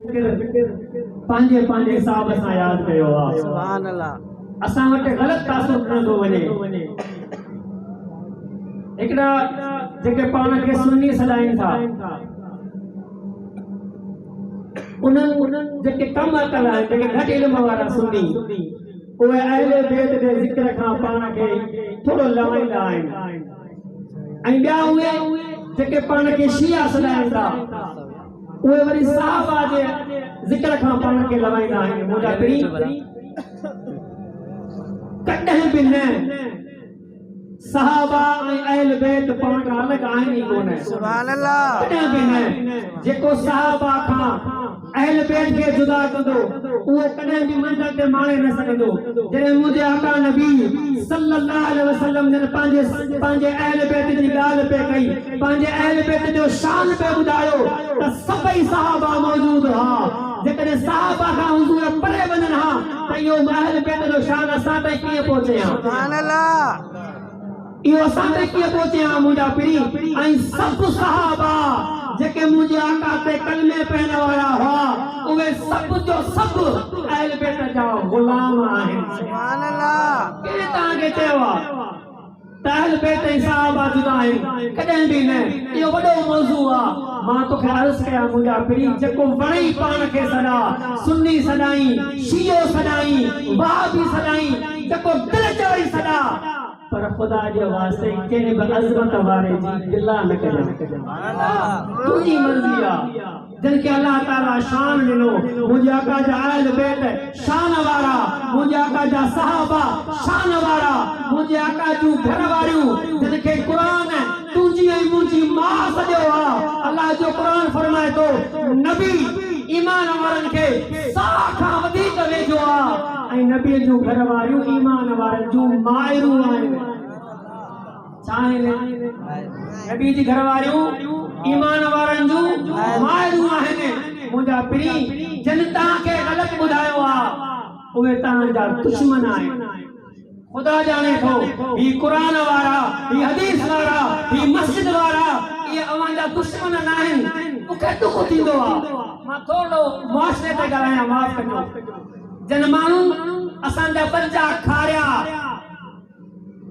पांजे पांजे हिसाब सां याद कयो आहे। सुभान अल्लाह। असां वटि ग़लति तासुर न थो वञे। हिकिड़ा जेके पाण खे सुन्नी सॾाइनि था, उन्हनि जेके कम कल आहिनि, जेके घटि इल्म वारा सुन्नी, उहे अहले बैत जे ज़िक्र खां पाण खे थोरो लवाईंदा आहिनि। ऐं ॿिया उहे जेके पाण खे शिया सॾाइनि था, उहे वरी सहाबा जे ज़िक्र खां पाण खे लवाईंदा आहिनि। मुंहिंजा पीर कॾहिं बि न सहाबा ऐं अहल बैत पाण खां अलॻि आहिनि ई कोन। सुभान अल्लाह। कॾहिं बि न। जेको सहाबा खां अहल बैत खे जुदा कंदो, उहो कॾहिं बि मंज़िल ते माणे न सघंदो। जॾहिं मुंहिंजे आका नबी सल्लल्लाहु अलैहि वसल्लम ने पंहिंजे अहल बैत जी ॻाल्हि पे कई, पंहिंजे अहल बैत जो शान पे ॿुधायो, त सभई सहाबा मौजूद हुआ। जेकॾहिं सहाबा खां हुज़ूर परे वञनि हा, त इहो अहल बैत जो शान असां ताईं कीअं पहुचे हा? सुभान अल्लाह। इहो असां ताईं कीअं पहुचे हा मुंहिंजा पीर? ऐं सभु सहाबा जेके मुंहिंजे आका ते कलमे पढ़ण वारा हुआ, उहे सभु जो सभु अहल बैत जा ग़ुलाम आहिनि। सुभान अल्लाह। केरु तव्हांखे चयो आहे त अहल बैत ऐं सहाबा जुदा आहिनि? कॾहिं बि न। इहो वॾो मौज़ू आहे। मां तोखे अर्ज़ कयां मुंहिंजा पीर, जेको वणई पाण खे सॾा, सुन्नी सॾाई, शियो सॾाई, वहाबी सॾाई, जेको दिलि चवई सॾा, पर खुदा जे वास्ते कंहिं बि अज़मत वारे जी गिला न कजां। तुंहिंजी मर्ज़ी आहे। जिनके अल्लाह ताला शान ॾिनो, मुंहिंजे आका जा अहल बैत शान वारा, मुंहिंजे आका जा सहाबा शान वारा, मुंहिंजे आका जूं घर वारियूं, जिनखे क़ुरान तुंहिंजी ऐं मुंहिंजी मां सॼो आहे। अल्लाह जो क़ुरान फरमाए थो, नबी ईमान वारनि खे साह खां वधीक वेझो आहे, ऐं नबीअ जूं घर वारियूं ईमान वारनि जूं माइरूं आहिनि। छा आहिनि? नबी जी घर वारियूं ईमान वारनि जूं माइरूं आहिनि। मुंहिंजा पीर, जिन तव्हांखे ग़लति ॿुधायो आहे, उहे तव्हांजा दुश्मन आहिनि। खुदा जाने थो, ही क़ुरान वारा, ही हदीस वारा, ही मस्जिद वारा, ये अवांजा दुश्मन न आहिनि। मूंखे दुख थींदो आहे। मां थोरो मुआशरे ते ॻाल्हायां, माफ़ कजो। जिन माण्हुनि असांजा बच्चा खारिया,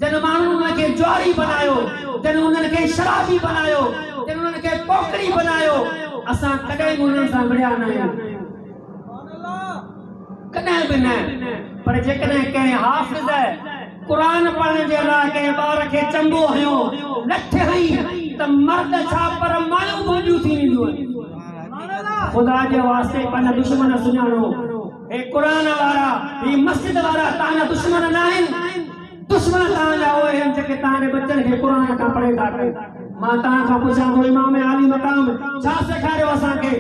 जिन माण्हुनि उनखे ज्वारी बनायो, जिन उन्हनि खे शराबी बनायो, जिन उन्हनि खे पोकड़ी बनायो, असां कॾहिं बि उन्हनि सां विढ़िया न आहियूं, कॾहिं बि न। पर जेकॾहिं कंहिं हाफ़िज़ क़ुरान पढ़ण जे लाइ कंहिं ॿार खे चंबो हयो, लठ हई, त मर्द छा पर मायूं भोॼियूं थी वेंदियूं आहिनि। खुदा जे वास्ते पंहिंजा दुश्मन सुञाणो। हे क़ुरान वारा, ही मस्जिद वारा तव्हांजा दुश्मन न आहिनि। दुश्मन तव्हांजा उहे आहिनि जेके तव्हांजे बच्चनि खे क़ुरान खां पढ़े था कनि। मां तव्हां खां पुछां थो, इमाम आली मक़ाम छा सेखारियो असांखे?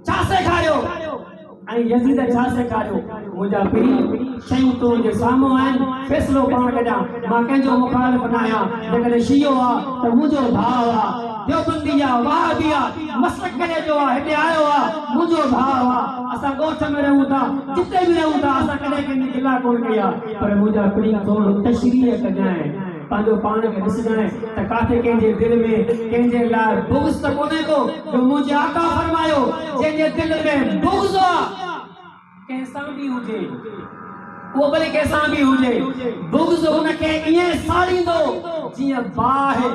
छा सेखारियो? ऐं यज़ीद छा सेखारियो? मुंहिंजा पीर, शयूं तुंहिंजे साम्हूं आहिनि, फ़ैसिलो पाण कजां। मां कंहिंजो मुखालिफ़ न आहियां। जेकॾहिं शियो आहे त मुंहिंजो भाउ आहे, देवबंदी आहे, वहाबी आहे, मसलक करे जो आहे, हिते आयो आहे, मुंहिंजो भाउ आहे। असां ॻोठ में रहूं था, जिते बि रहूं था, असां कॾहिं कंहिंजी गिला कोन कई आहे। पर मुंहिंजा पीर, थोरो तशरीह कजांइ, पंहिंजो पाण खे ॾिसजांइ त काथे कंहिंजे दिलि में कंहिंजे लाइ बुग़्ज़ त कोन्हे को। जो मुंहिंजे आका फरमायो, जंहिंजे दिलि में बुग़्ज़ आहे, कंहिंसां बि हुजे, उहो भले कंहिंसां बि हुजे, बुग़्ज़ हुनखे ईअं साड़ींदो जीअं बाहि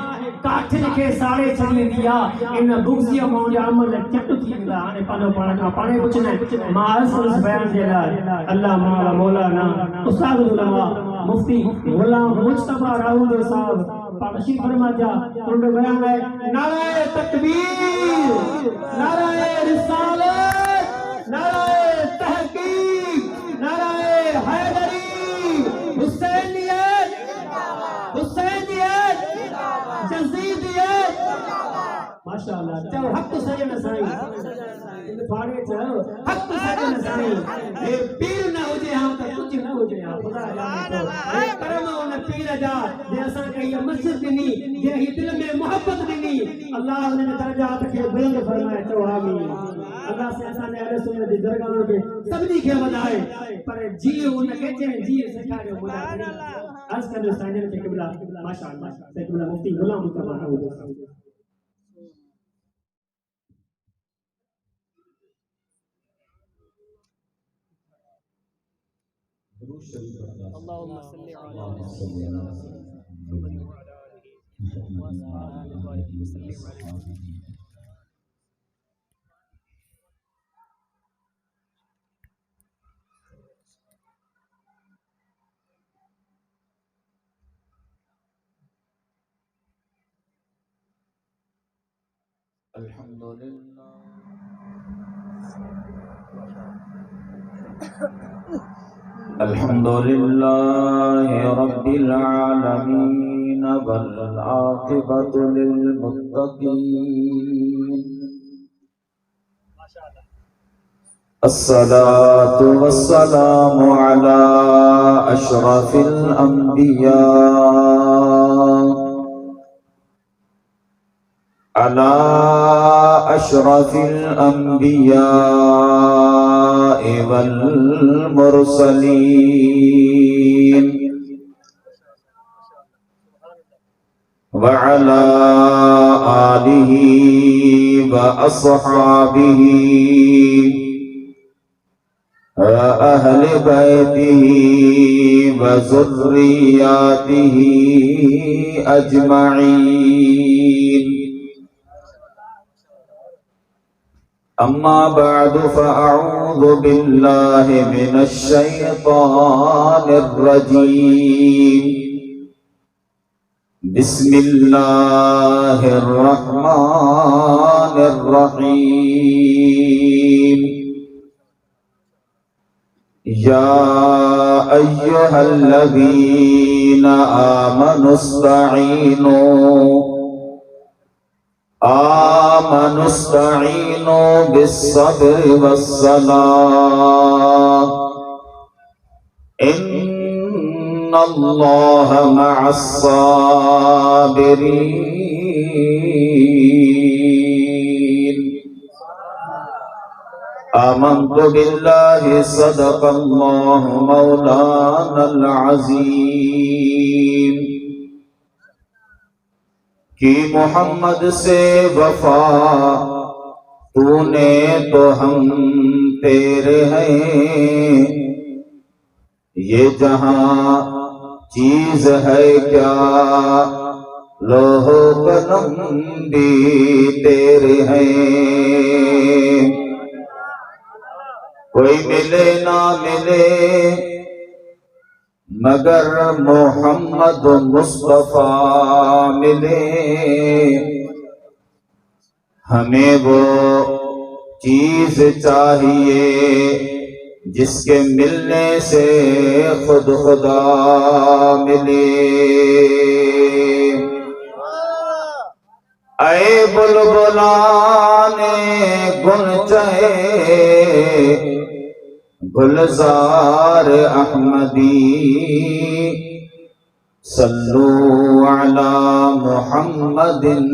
काठिन खे साड़े छॾींदी आहे। इन बुग़्ज़ीअ मां मुंहिंजा अमल चट थी वेंदा। हाणे पंहिंजो पाण खां पाणे पुछंदा। मां अर्ज़ बयान जे लाइ अल्लाह मौला मौलाना उस्ताद उलमा मुफ्ती गुलाम मुस्तफा राहुल साहब पाशी फरमाजा उन बयान है, नारे तकबीर, नारे रिसालत, नारे तहकीक, नारे हैदरी, हुसैनियत, हुसैनियत, जज़ीदियत, माशाअल्लाह। चलो हक सजन साईं, फाड़े चलो हक सजन साईं। ये पीर न हुजे हम त कुछ न हुजे। खुदा जाने तो ये करम उन पीर जा, जे असां के ये मस्जिद ॾिनी, जे ही दिल में मोहब्बत ॾिनी। अल्लाह उन दर्जात खे बुलंद फरमाए। चओ आमीन। अल्लाह से असां ने अहले सुन्नत जी दरगाह के सभिनी खे वधाए, पर जी उन के जे जी सिखारियो मुदा अर्ज़ कंदो साईं के क़िबला माशाअल्लाह से क़िबला मुफ्ती गुलाम मुस्तफा राहुल। اللهم صل على سيدنا محمد وعلى آله وصحبه وسلم عليه. الحمد لله رب العالمين والعاقبة للمتقين الصلاة والسلام على أشرف الأنبياء والمرسلين وعلى آله وأصحابه وأهل بيته وذرياته أجمعين. أما بعد فأعوذ بالله من الشيطان الرجيم. بسم الله الرحمن الرحيم. يا أيها الذين آمنوا استعينوا بالصبر والصلاة إن الله مع الصابرين. آمنت بالله صدق الله مولانا العظيم कि मोहम्मद से वफा तूने तो हम तेरे हैं, ये जहां चीज है क्या लोहो कलम भी तेरे हैं। कोई मिले ना मिले मगर मोहम्मद मुस्तफा मिले, हमें वो चीज चाहिए जिसके मिलने से खुद खुदा मिले। ऐ बुलबुलाने गुल चहे गुलजार अहमदी, सल्लू अला मुहम्मदिन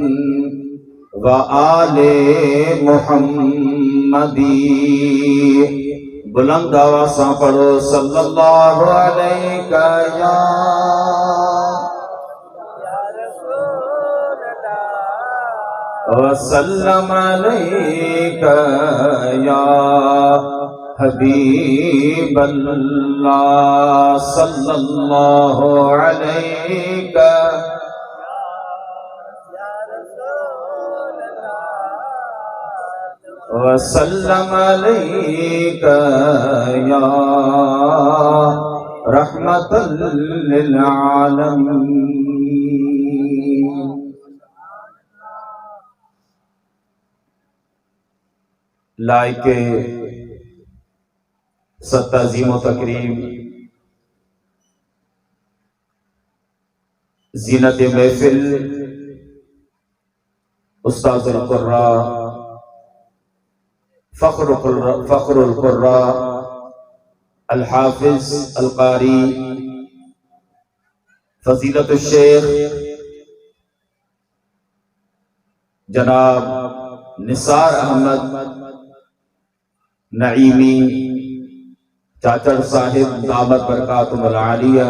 व आले मुहम्मदी। बुलंद आवाज़ से पढ़ो सल्लल्लाहु अलैहि वसल्लम अलैका या हबीब अल्लाह सल्लल्लाहु अलैका वसल्लम अलैका या रहमतल लिल आलमीन। लाइके सत्ताज़ीम तकरीम ज़ीनत महफिल उस्ताज़ुल क़ुर्रा फ़ख्रुल क़ुर्रा अल हाफ़िज़ अल क़ारी फ़ज़ीलतुश शेख जनाब निसार अहमद नईमी चाचड़ साहिब दामत बरकातुहुल आलिया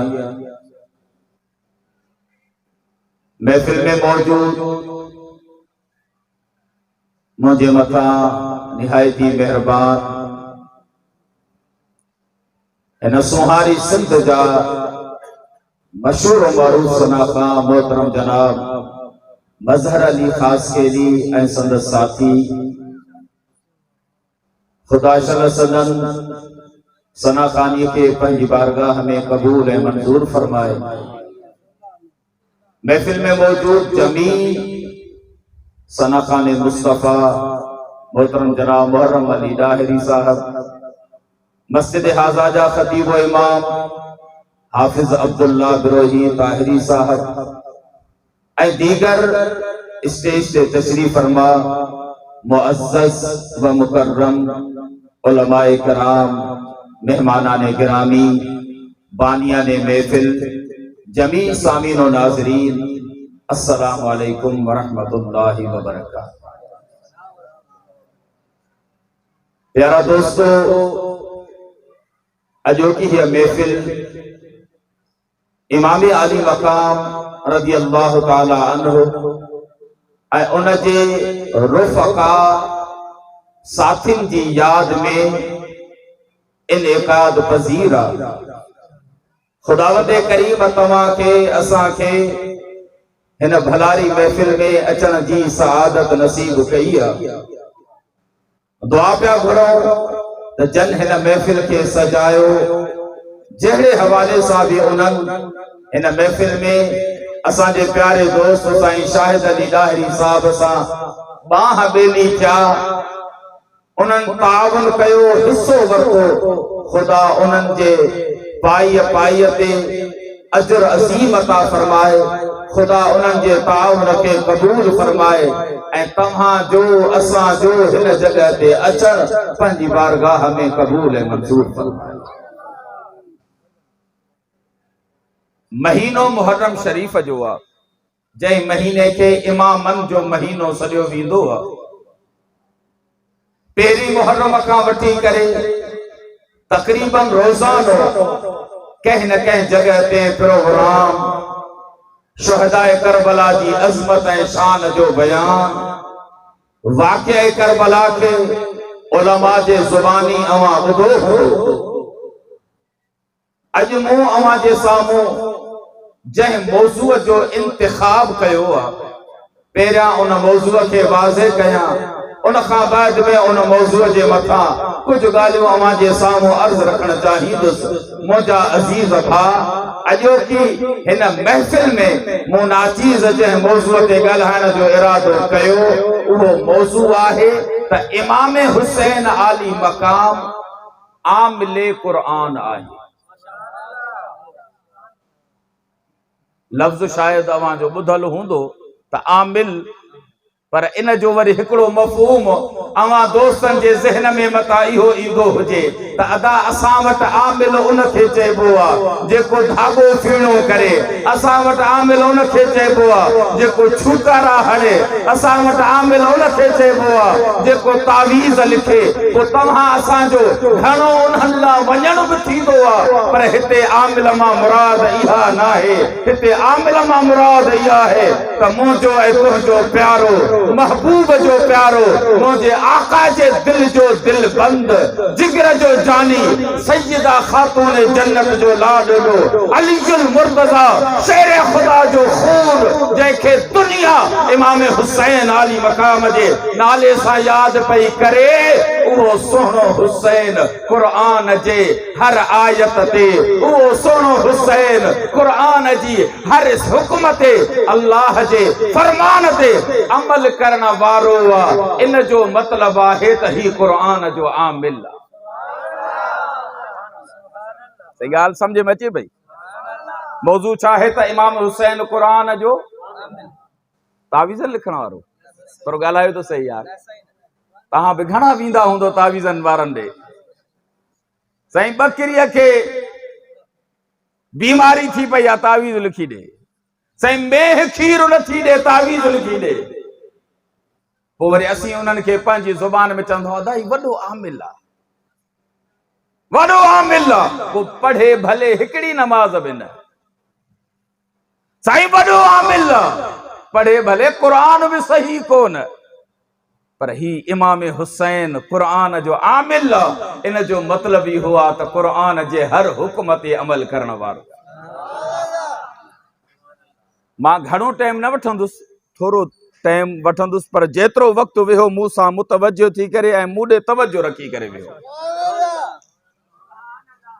महफिल में मौजूद मुझे मथा निहायती मेहरबान इन सुहारी सिंध जा मशहूर मारूफ सनाखा मोहतरम जनाब मजहर अली खासकेली ऐं संदस साथी खुदा सदन सनाखानी के पंजी बारगाह में कबूल ऐं मंजूर फरमाए। महफिल में मौजूद जमी सनाखान मुस्तफ़ा मोहतरम जनाब मुहर्रम अली दाहिरी साहब, मस्जिद हाजाजा खतीब व इमाम हाफिज अब्दुल्ला बिरोही ताहिरी साहब ऐं दीगर स्टेज से तशरीफ फरमा मुअज़्ज़ज़ व मुकर्रम उलमाए कराम, मेहमानाने गिरामी, बानियाने महफिल, जमी सामीन व नाज़रीन, अस्सलामु अलैकुम व रहमतुल्लाहि व बरकातहू। प्यारा दोस्तों, अजोकी यह महफिल इमाम आली मकाम रज़ी अल्लाह ताला अन्हु ऐं उन जे रुफ़क़ा साथिन जी याद में इनेकाद पज़ीर आहे। खुदावंदे करीम तव्हां खे असां खे हिन भलारी महफिल में अचण जी सआदत नसीब कई आहे। दुआ पिया घुरो त जन हिन महफिल खे सजायो, जहिड़े हवाले सां बि उन्हनि हिन महफिल में असांजे प्यारे दोस्त साईं शाहिद अली दाहिरी साहब सां बाह बेली थिया, उन्हनि ताउन कयो, हिस्सो वरितो। खुदा उन्हनि जे पाई ते अजर अज़ीम अता फरमाए। खुदा उन्हनि जे ताउन खे क़बूल फरमाए ऐं तव्हां जो असां जो हिन जगह ते अचण पंहिंजी बारगाह में क़बूल ऐं मंजूर फरमाए। महीनो मुहर्रम शरीफ जो आहे, जंहिं महीने खे इमामन जो महीनो सॼो वेंदो आहे। पहिरीं मुहर्रम खां वठी करे तक़रीबन रोज़ानो कंहिं न कंहिं जगह ते प्रोग्राम शुहदाए करबला जी अज़मत ऐं शान जो बयान, वाक़िए करबला के उलमा जे ज़ुबानी अवां ॿुधो हो। अॼु मूं अवां जे साम्हूं जंहिं मौज़ूअ जो इंतिखाब कयो आहे, पहिरियां उन मौज़ूअ खे वाज़े कयां, उन खां बाद में उन मौज़ूअ जे मथां कुझु ॻाल्हियूं अवां जे साम्हूं अर्ज़ रखण चाहींदुसि। मुंहिंजा अज़ीज़ भाउ, अॼोकी हिन महफ़िल में मूं नाचीज़ जंहिं मौज़ूअ ते ॻाल्हाइण जो इरादो कयो, उहो मौज़ू आहे त इमाम हुसैन आली मक़ाम आमिले क़ुर्आन आहे। लफ्ज़ शायद अवां जो ॿुधल हूंदो त आमिल, पर इन जो वरी हिकिड़ो मफ़हूम अवां दोस्तनि जे ज़हन में मता इहो ईंदो हुजे त अदा असां वटि आमिल उन खे चइबो आहे जेको धागो फीणो करे, असां वटि आमिल उन खे चइबो आहे जेको छूकारा हणे, असां वटि आमिल उन खे चइबो आहे जेको तावीज़ लिखे। पोइ तव्हां असांजो घणो उन्हनि लाइ वञण बि थींदो आहे, पर हिते आमिल मां मुराद इहा न आहे। हिते आमिल मां मुराद इहा आहे त मुंहिंजो ऐं तुंहिंजो प्यारो महबूब जो प्यारो, मुझे आका जे दिल जो दिल बंद, जिगर जो जानी, सैयदा खातून जन्नत जो लाडलो, अलीजुल मुर्तजा शेर खुदा जो खून, जंहिंखे दुनिया इमाम हुसैन आली मकाम जे नाले सां याद पई करे, उहो सोहणो हुसैन क़ुर्आन जे हर आयत ते, उहो सोहणो हुसैन क़ुर्आन जी हर हुक्म ते, अल्लाह जे फरमान ते अमल करण वारो आहे। इन जो मतलब आहे त ही क़ुर्आन जो आमिल आहे। सही ॻाल्हि समझ में अचे भई? मौज़ू छा आहे त इमाम हुसैन क़ुर्आन जो तावीज़ लिखण वारो। पर ॻाल्हायो त सही यार, तव्हां बि घणा वेंदा हूंदो तावीज़नि वारनि ॾे। साईं बकरीअ खे बीमारी थी पई आहे, तावीज़ लिखी ॾे। साईं मेह खीर नथी ॾे, तावीज़ लिखी ॾे। पोइ वरी असीं उन्हनि खे पंहिंजी ज़ुबान में चवंदो अदाई वॾो आमिल आहे, वॾो आमिल आहे। पोइ पढ़े भले हिकिड़ी नमाज़ बि न। साईं वॾो आमिल आहे, पढ़े भले क़ुर्आन बि सही कोन। पर ही इमाम हुसैन कुरान जो आमिल इन जो मतलब ही हुआ तो कुरान जे हर हुक्म ते अमल करण वारो। मां घणो टाइम न वठंदुसि, थोरो टाइम वठंदुसि, पर जेतिरो वक़्तु वेहो मूं सां मुतवजो थी करे ऐं मूं ॾे तवजो रखी करे वेहो।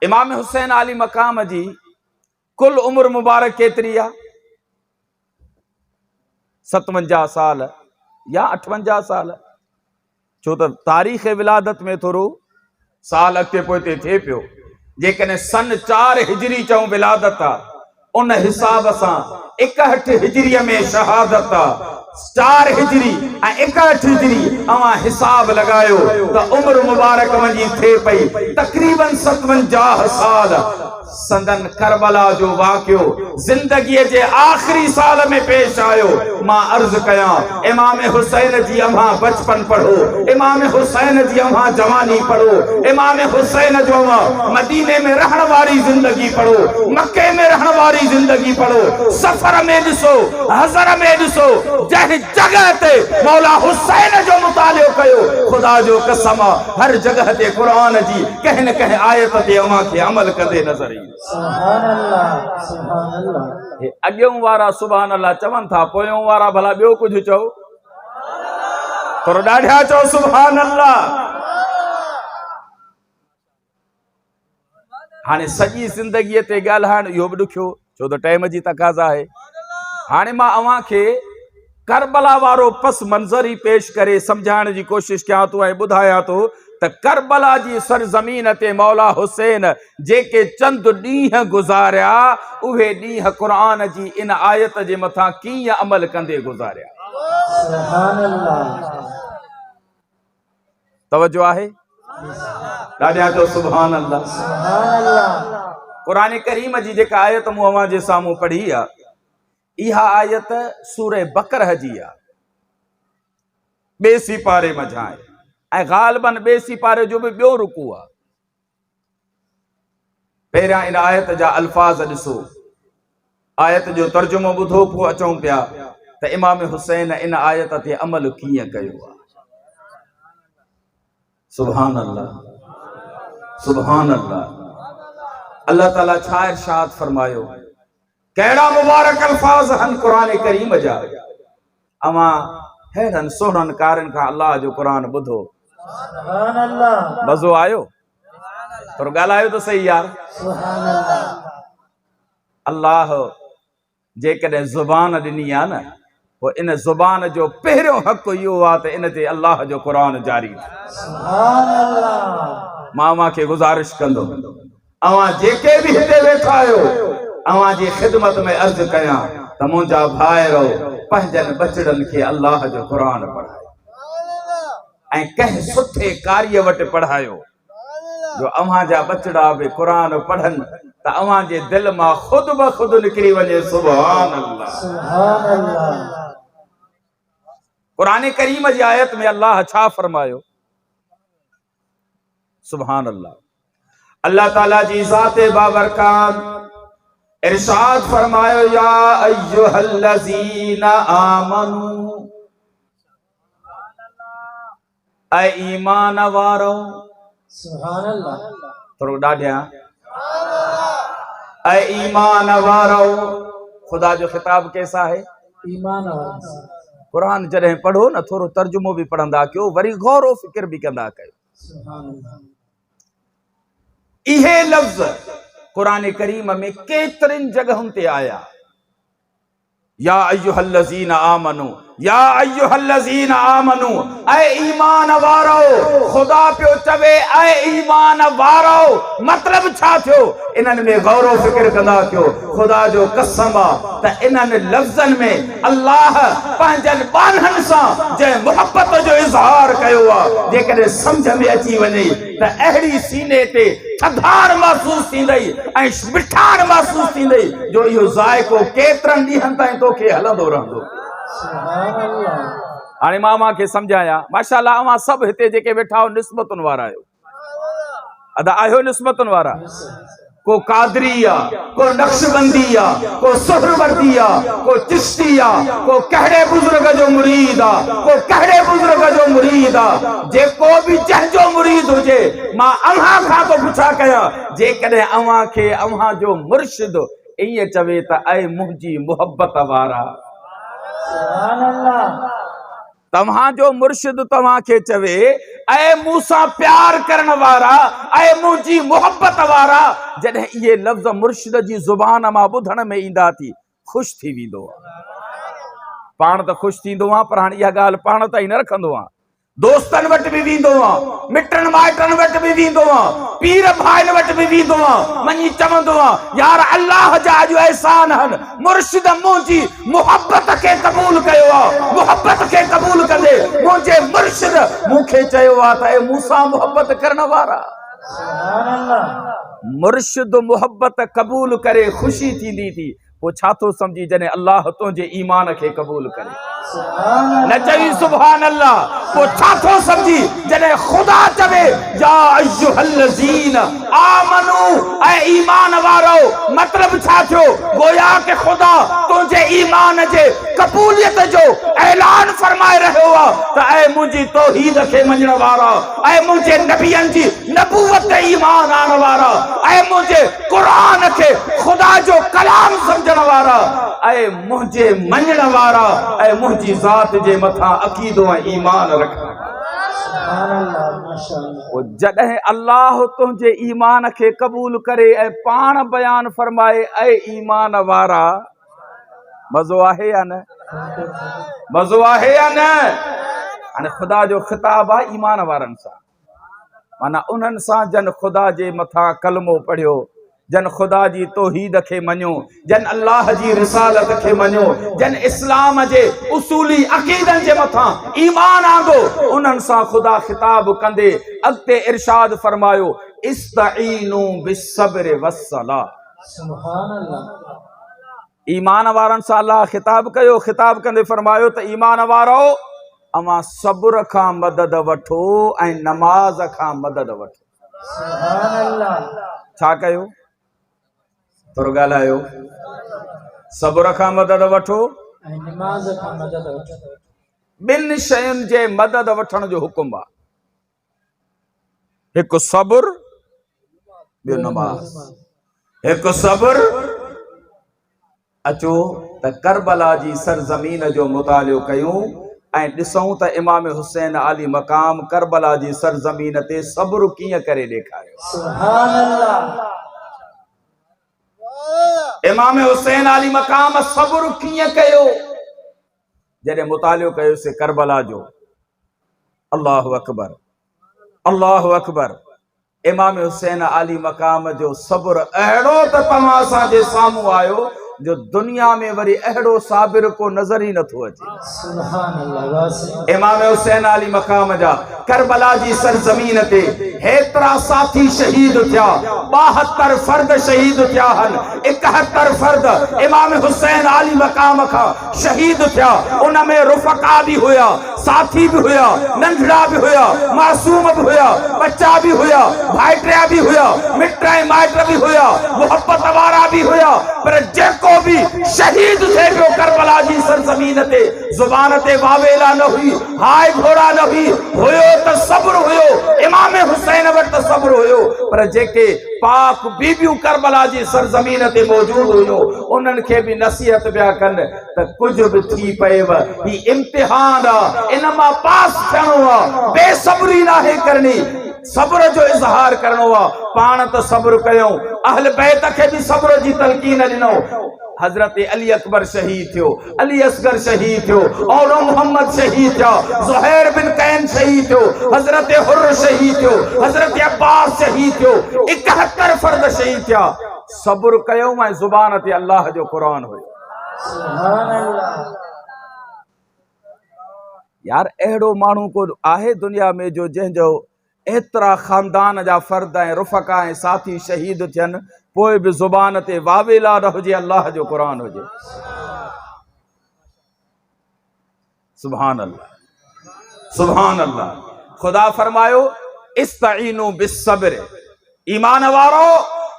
इमाम हुसैन आली मक़ाम जी कुल उम्र मुबारक केतिरी आहे? 57 साल या 58 साल। छो त तारीख़ विलादत में थोरो साल अॻिते पोइते थिए पियो। जेकॾहिं सन 4 हिजरी चऊं विलादत आहे, उन हिसाब सां 61 हिजरीअ में शहादत आहे। 4 हिजरी ऐं 61 हिजरी अवां हिसाब लगायो त उम्र मुबारक मुंहिंजी थिए पई तक़रीबन 57 साल। संदन करबला जो वाक़ियो जिंदगीअ जे आख़िरी साल में पेश आयो। मां अर्ज़ कयां, इमाम हुसैन जी अव्हां बचपन पढ़ो, इमाम हुसैन जी अव्हां जवानी पढ़ो, इमाम हुसैन जो अव्हां मदीने में रहण वारी जिंदगी पढ़ो, मक्के में रहण वारी जिंदगी पढ़ो, सफर में ॾिसो, हज़र में ॾिसो, जंहिं जगह ते मौला हुसैन जो मुतालियो कयो, खुदा जो कसम हर जगह ते कुरान जी कंहिं न कंहिं आयत ते अव्हां खे अमल कंदे नज़र सुभान अल्लाह, सुभान अल्लाह। अॻियों वारा सुभान अल्लाह चवनि था, पोयों वारा भला ॿियो कुझु चओ, थोरो ॾाढा चओ सुभान अल्लाह। हाणे सॼी ज़िंदगीअ ते ॻाल्हाइण इहो बि ॾुखियो, छो त टाइम जी तक़ाज़ा आहे। हाणे मां अव्हां खे करबला वारो पस मंज़र ही पेश करे सम्झाइण जी कोशिश कयां थो ऐं ॿुधायां थो त करबला जी सरज़मीन ते मौला हुसैन जेके चंद ॾींहं गुज़ारिया, उहे ॾींहं क़ुरान जी इन आयत जे मथां कीअं अमल कंदे गुज़ारिया। सुभान अल्लाह। तवज्जो आहे? ॾाढा चओ सुभान अल्लाह। सुभान अल्लाह। क़ुरान करीम जी जेका आयत मूं अव्हां जे साम्हूं पढ़ी आहे, इहा आयत सूरह बकरह जी आहे, ॿिए सिपारे मंझां आहे ऐं ग़ालिबन ॿिए सिपारे जो बि ॿियो रुकू आहे। पहिरियां इन आयत जा अल्फाज़ ॾिसो, आयत जो तर्जुमो ॿुधो, पोइ अचूं पिया त इमाम हुसैन इन आयत ते अमल कीअं कयो आहे। सुभान अल्लाह, सुभान अल्लाह। अल्लाह ताला छा इरशाद फरमायो, कहिड़ा मुबारक अल्फाज़ हन क़ुरान करीम जा। अवां हेड़नि सोहणनि कारनि खां अल्लाह जो क़ुरान ॿुधो। सुभान अल्लाह। मज़ो आयो? थोरो ॻाल्हायो त सही यार। सुभान अल्लाह। अल्लाह जेकॾहिं ज़ुबान ॾिनी आहे न, पोइ इन ज़ुबान जो पहिरियों हक़ इहो आहे त इन ते अल्लाह जो क़ुरान जारी थिए। सुभान अल्लाह। मां अव्हां खे गुज़ारिश कंदुमि, अव्हां जेके बि हिते वेठा आहियो, अव्हां जी ख़िदमत में अर्ज़ कयां त मुंहिंजा भाइरो पंहिंजनि बचड़नि खे अल्लाह जो क़ुरान पढ़ायो ऐं कंहिं सुठे कार्य वटि पढ़ायो जो अव्हां जा बचड़ा बि क़ुरान पढ़नि त अव्हां जे दिलि मां ख़ुदि ब ख़ुदि निकिरी वञे। सुभान अल्लाह, सुभान अल्लाह। क़ुरान करीम जी आयत में अल्लाह छा फरमायो? सुभान अल्लाह। अल्लाह ताला जी ज़ाते बाबरकात इरशाद फरमायो, या अय्युहल्लज़ीना आमनू, ऐ ईमान वारो। सुभान अल्लाह। थोरो ॾाढिया, ऐ ईमान वारो। खुदा जो खिताब कैसा है? ईमान वारो। कुरान जॾहिं पढ़ो न, थोरो तर्जुमो बि पढ़ंदा कयो, वरी गौर फिक्र भी कंदा कयो। सुभान अल्लाह। इहे लफ्ज़ कुरान करीम में केतिरनि जगहुनि ते आया, या अय्युहल्लज़ीना आमनू, या अय्युहल्लज़ीना आमनू, ऐ ईमान वारो। खुदा पियो चवे ऐ ईमान वारो, मतलब छा थियो? इन्हनि में गौर फिक्र कंदा कयो। खुदा जो कसम आहे त इन्हनि लफ़्ज़नि में अल्लाह पंहिंजनि बानहनि सां जंहिं मुहबत जो इज़हार कयो आहे, जेकॾहिं सम्झ में अची वञे त अहिड़ी सीने ते थधार महसूस थींदई ऐं मिठाण महसूस थींदई जो इहो ज़ाइको केतिरनि ॾींहंनि ताईं तोखे हलंदो रहंदो। सुभान अल्लाह। हाणे मां अव्हां खे सम्झायां, माशाअल्लाह अव्हां सभु हिते जेके वेठा आहियो निस्बतुनि वारा आहियो, अदा आहियो निस्बतुनि वारा। को कादरिया, को नक्शबंदिया, को सुहरवर्दिया, को चिश्तिया, को कहड़े बुजुर्ग जो मुरीद आ, को कहड़े बुजुर्ग जो मुरीद आ, जेको भी जंहिंजो मुरीद हुजे मां अव्हां खां तो पुछा कया जेकॾहिं अव्हां खे अव्हां जो मुर्शिद ईअं चवे त ऐ मुंहिंजी मुहब्बत वारा, सुभान अल्लाह, तव्हां जो मुर्शिद तव्हां खे चवे ऐ मूंसां प्यार करण वारा, ऐ मुंहिंजी मुहब्बत वारा, जॾहिं इहे लफ़्ज़ मुर्शिद जी ज़ुबान मां ॿुधण में ईंदा थी ख़ुशि थी वेंदो आहे। पाण त ख़ुशि थींदो आहे, पर हाणे इहा ॻाल्हि पाण ताईं न रखंदो आहे। दोस्तनि वटि बि वेंदो आहे, मिटनि माइटनि वटि बि वेंदो आहे, पीर भाइनि वटि बि वेंदो आहे, मञी चवंदो आहे यार अल्लाह जा अॼु अहसान आहिनि, मुर्शिद मुंहिंजी मुहब्बत खे क़बूल कयो आहे, मुहब्बत खे क़बूल कंदे मुंहिंजे मुर्शिद मूंखे चयो आहे त मूंसां मुहब्बत करण वारा। सुभान अल्लाह, मुर्शिद मुहब्बत क़बूल करे ख़ुशी थींदी थी, पोइ छा थो सम्झी जॾहिं अल्लाह तुंहिंजे ईमान खे क़बूल करे। न चई सुभान अल्लाह, पोइ छा थो सम्झी जॾहिं ख़ुदा चवे या अय्युहल्लज़ीन आमनू, ऐ ईमान वारो, मतलब छा थियो? गोया के ख़ुदा तुंहिंजे ईमान जे क़बूलियत जो ऐलान फरमाए रहियो आहे त ऐ मुंहिंजी तौहीद खे मञण वारा, ऐ मुंहिंजे नबियनि जी नबूवत ते ईमान आणण वारा, ऐ मुंहिंजे क़ुरान खे ख़ुदा जो कलाम समझण वारा, ऐ मुंहिंजे मञण वारा, ऐ मुंहिंजी ज़ात जे मथां अक़ीदो ऐं ईमान रखण वारा। सुभान अल्लाह, माशाअल्लाह। जॾहिं अल्लाह तुंहिंजे ईमान खे क़बूल करे ऐं पाण बयान फरमाए ऐ ईमान वारा, मज़ो आहे या न? मज़ो आहे या न? हाणे ख़ुदा जो ख़िताब आहे ईमान वारनि सां, माना उन्हनि सां जन ख़ुदा जे मथां कलमो पढ़ियो, जन ख़ुदा जी तौहीद खे मञियो, जन अल्लाह जी रिसालत खे मञियो, जन इस्लाम जे उसूली अक़ीदनि जे मथां ईमान आंदो, उन्हनि सां ख़ुदा ख़िताब कंदे अॻिते इरशाद फरमायो इस्तईनू बिस्सब्र वस्सलाह। सुभान अल्लाह, ईमान वारनि सां अल्लाह ख़िताब कयो, ख़िताब कंदे फरमायो त ईमान वारो अवां सब्र खां मदद वठो ऐं नमाज़ खां मदद वठो। सुभान अल्लाह, छा कयो? थोरो ॻाल्हायो। सब्र खां मदद वठो ऐं नमाज़ खां मदद वठो। ॿिनि शयुनि जे मदद वठण जो हुकुम आहे, हिकु सब्र, ॿियो नमाज़। हिकु सब्र, अचो त करबला जी सरज़मीन जो मुतालियो कयूं ऐं ॾिसूं त इमाम हुसैन आली मक़ाम करबला जी सरज़मीन ते सब्र कीअं करे ॾेखारियो। सुभान अल्लाह, इमाम हुसैन आली मक़ाम सब्र कीअं कयो? जॾहिं मुतालियो कयोसीं करबला जो, अल्लाहु अकबर, अल्लाहु अकबर, इमाम हुसैन आली मक़ाम जो सब्र अहिड़ो त तव्हां असांजे साम्हूं आयो जो दुनिया में वरी अहिड़ो साबिर को नज़र ई नथो अचे। सुभान अल्लाह, इमाम हुसैन आली मक़ाम जा करबला जी सरज़मीन ते हेतिरा साथी शहीद थिया, 72 फर्द शहीद थिया आहिनि, 71 फर्द इमाम हुसैन आली मक़ाम खां शहीद थिया। उन में रुफ़क़ा बि हुया, साथी बि हुया, नंढड़ा बि हुया, मासूम बि हुया, बच्चा बि हुया, भाइटिया बि हुया, मिट ऐं माइट बि हुया, मुहब्बत वारा बि हुया, पर जेको भी शहीद थे पियो करबला जी सरज़मीन ते, ज़ुबान ते वावेला न हुई, हाय घोड़ा न हुई, हुयो त सब्र हुयो, इमाम हुसैन वटि त सब्र हुयो, पर जेके पाक बीबियूं करबला जी सरज़मीन ते मौजूद हुयो उन्हनि खे बि नसीहत पिया कनि त कुझु बि थी पएव, ही इम्तिहान आहे, इन मां पास थियणो आहे, बेसब्री नाहे करणी, सब्र जो इज़हार करणो आहे। पाण त सब्र कयूं, अहल बैत खे बि सब्र जी तलकीन ॾिनो। हजरत अली अकबर शहीद थियो, अली असगर शहीद थियो, और मोहम्मद शहीद थिया, ज़ुहैर बिन कैन शहीद थियो, हजरत हुर्र शहीद थियो, हजरत अब्बास शहीद थियो, 71 फर्द शहीद थिया। सब्र कयूं ऐं ज़ुबान ते अल्लाह जो क़ुरान हुयो। सुभान अल्लाह, यार अहिड़ो माण्हू को आहे दुनिया में जो जंहिंजो एतिरा ख़ानदान जा फर्द ऐं रुफ़क़ा ऐं साथी शहीद थियनि, पोइ बि ज़ुबान ते वावेला न हुजे, अल्लाह जो क़ुरान हुजे। सुभान अल्लाह, सुभान अल्लाह। ख़ुदा फरमायो इस्तईनू बिस्सब्र, ईमान वारो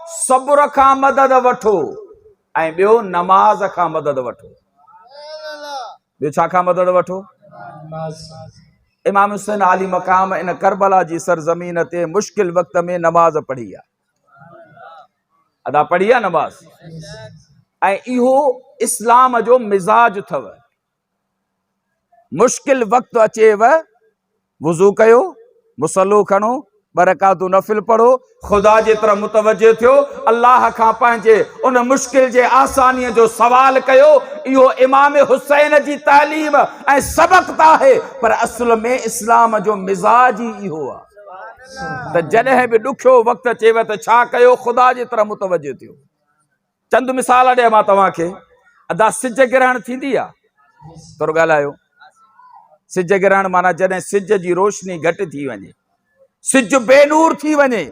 सब्र खां मदद वठो ऐं ॿियो नमाज खां मदद वठो। ॿियो छा खां मदद वठो? नमाज। इमाम हुसैन आली मकाम इन करबला जी सरज़मीन ते मुश्किल वक्त में नमाज पढ़ी आहे, अदा पढ़ी आहे नमाज। ऐं इहो इस्लाम जो मिजाज अथव। मुश्किल वक्त अचेव वुज़ू कयो, मुसलो खणो, बरकातू नफ़िल पढ़ो, खुदा जे तरफ़ मुतवज्जो थियो, अल्लाह खां पंहिंजे उन मुश्किल जे आसानीअ जो सवाल कयो। इहो इमाम हुसैन जी तालीम ऐं सबक़ त आहे, पर असुल में इस्लाम जो मिजाज ई इहो आहे त जॾहिं बि ॾुखियो वक़्तु अचेव त छा कयो? ख़ुदा जे तरफ़ मुतवज्जो थियो। चंद मिसाल ॾियां मां तव्हांखे। अदा सिज गिरहण थींदी आहे, थोरो ॻाल्हायो। सिज गिरहण माना जॾहिं सिज जी रोशनी घटि थी वञे, सिज बेनूर थी वञे,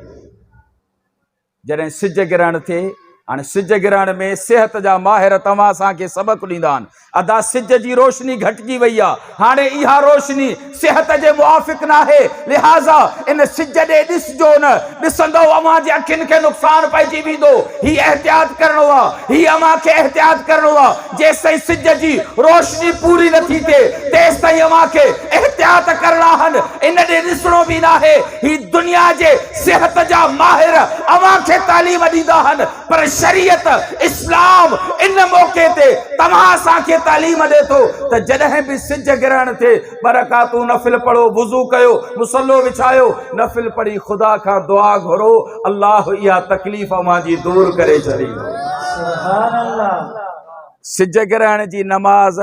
जॾहिं सिज गिरहण थिए। हाणे सिज गिरहण में सिहत जा माहिर तव्हां असांखे सबक़ ॾींदा आहिनि। अदा सिज जी रोशनी घटिजी वई आहे, हाणे इहा रोशनी सिहत जे मुआफ़िक़ न आहे, लिहाज़ा इन सिज ॾे ॾिसजो न। ॾिसंदो अव्हां जे अखियुनि खे नुक़सान पइजी वेंदो। हीउ एहतियात करणो आहे, हीउ अव्हां खे एहतियात करणो आहे। जेसिताईं सिज जी रोशनी पूरी नथी थिए तेसिताईं अव्हां खे एहतियात करणा आहिनि। इन ॾे ॾिसणो बि न आहे। हीउ दुनिया जे सिहत जा माहिर अव्हां खे तालीम ॾींदा आहिनि, पर शरीयत इस्लाम इन मौके ते तव्हां असांखे तालीम ॾे थो त जॾहिं बि सिज गिरहण थिए, बरकातू नफ़िल पढ़ो, वुज़ू कयो, मुसलो विछायो, नफ़िल पढ़ी ख़ुदा खां दुआ घुरो, अल्लाह इहा तकलीफ़ अव्हां जी दूर करे छॾींदो। सुभान अल्लाह। सिज गिरहण जी नमाज़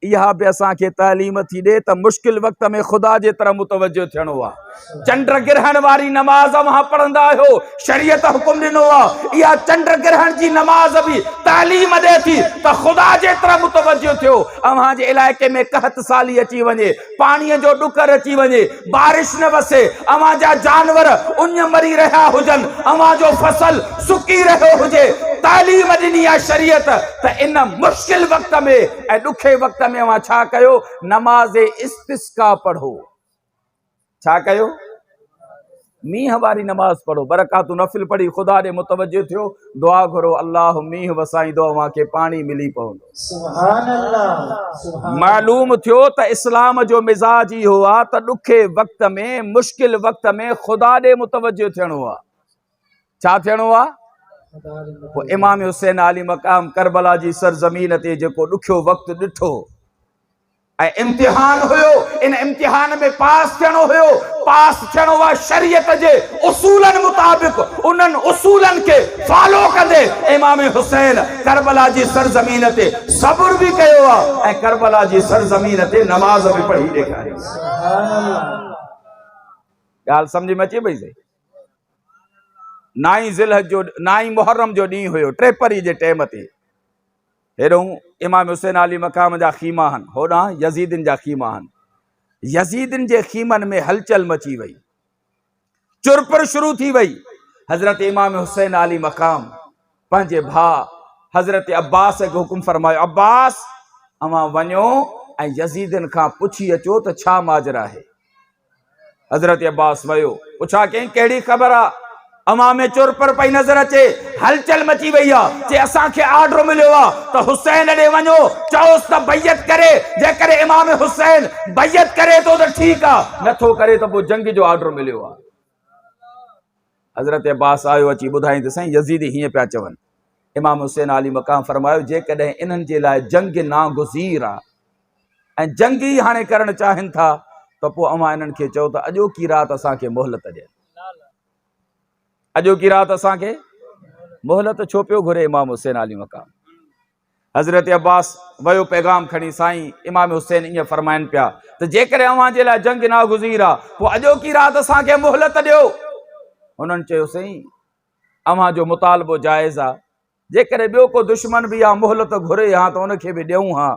इहा बि असांखे तालीम थी ॾे त मुश्किल वक़्त में ख़ुदा जे तरफ़ मुतवज्जो थियणो आहे। चंड गिरहण वारी नमाज़ अव्हां पढ़ंदा आहियो, शरीयत हुकुम ॾिनो आहे। इहा चंड गिरहण जी नमाज़ बि तालीम ॾे थी त ख़ुदा जे तरफ़ मुतवज्जो थियो। अव्हां जे इलाइक़े में कहत साली अची वञे, पाणीअ जो ॾुकर अची वञे, बारिश न वसे, अव्हां जा जानवर उञ मरी रहिया हुजनि, अव्हां जो फसल सुकी रहियो हुजे, तालीम ॾिनी आहे शरीयत त इन मुश्किल वक़्त में ऐं ॾुखे वक़्त में अव्हां छा कयो? नमाज़ इस्तिस्का पढ़ो। छा कयो? मींहं वारी नमाज़ पढ़ो, बरकातू नफ़िल पढ़ी ख़ुदा ॾे मुतवज्जो थियो, दुआ घुरो, अल्लाह मींहं वसाईंदो, अव्हां खे पाणी मिली पवंदो। सुभान अल्लाह। सुभान। मालूम थियो त इस्लाम जो मिजाज इहो आहे त ॾुखे वक़्त में, मुश्किल वक़्त में ख़ुदा ॾे मुतवज्जो थियणो आहे। छा थियणो आहे? पोइ इमाम हुसैन आली मकाम करबला जी सरज़मीन ते जेको ॾुखियो वक़्तु ॾिठो ऐं इम्तिहान हुयो, इन इम्तिहान में पास थियणो हुयो। पास थियणो आहे शरीयत जे उसूलनि मुताबिक़, उन्हनि उसूलनि खे फॉलो कंदे इमाम हुसैन करबला जी सरज़मीन ते सब्र बि कयो आहे ऐं करबला जी सरज़मीन ते नमाज़ बि पढ़ी ॾेखारी। ॻाल्हि सम्झ में अचे पई? सही। 9 मुहर्रम जो ॾींहुं हुयो, टेपरी जे टाइम ते। हेॾो इमाम हुसैन आली मकाम जा ख़ीमा आहिनि, होॾां यज़ीदनि जा ख़ीमा आहिनि। यज़ीदनि जे ख़ीमनि में हलचल मची वई, चुरपुर शुरू थी वई। हज़रत इमाम हुसैन आली मकाम पंहिंजे भाउ हज़रत अब्बास खे हुकुम फरमायो, अब्बास अव्हां वञो ऐं यज़ीदनि खां पुछी अचो त छा माजरा आहे। हज़रत अब्बास वियो, पुछा कई कहिड़ी ख़बर आहे? अव्हां में चुरपुर पई नज़र अचे, हलचल मची वई आहे। जे असांखे ऑर्डर मिलियो आहे त हुसैन ॾे वञो, चओसि त बैयत करे। जेकॾहिं इमाम हुसैन बैयत करे थो त ठीकु आहे, नथो करे त पोइ जंग जो ऑर्डर मिलियो आहे। हज़रत अब्बास आयो, अची ॿुधाईं त साईं यज़ीद हीअं पिया चवनि। इमाम हुसैन आली मकाम फरमायो, जेकॾहिं इन्हनि जे लाइ जंग नागुज़ीर आहे ऐं जंग ई हाणे करणु चाहिनि था त पोइ अव्हां इन्हनि खे चओ त अॼोकी राति असांखे मोहलत ॾियनि। अॼोकी राति असांखे मोहलत छो पियो घुरे इमाम हुसैन आली मकाम? हज़रत अब्बास वयो पैगाम खणी, साईं इमाम हुसैन ईअं फरमाइनि पिया त जेकॾहिं अव्हां जे लाइ जंग नागुज़ीर आहे पोइ अॼोकी राति असांखे मोहलत ॾियो। उन्हनि चयो, साईं अव्हां जो मुतालबो जाइज़ आहे, जेकॾहिं ॿियो को दुश्मन बि आहे मोहलत घुरे हा त उनखे बि ॾियूं हा,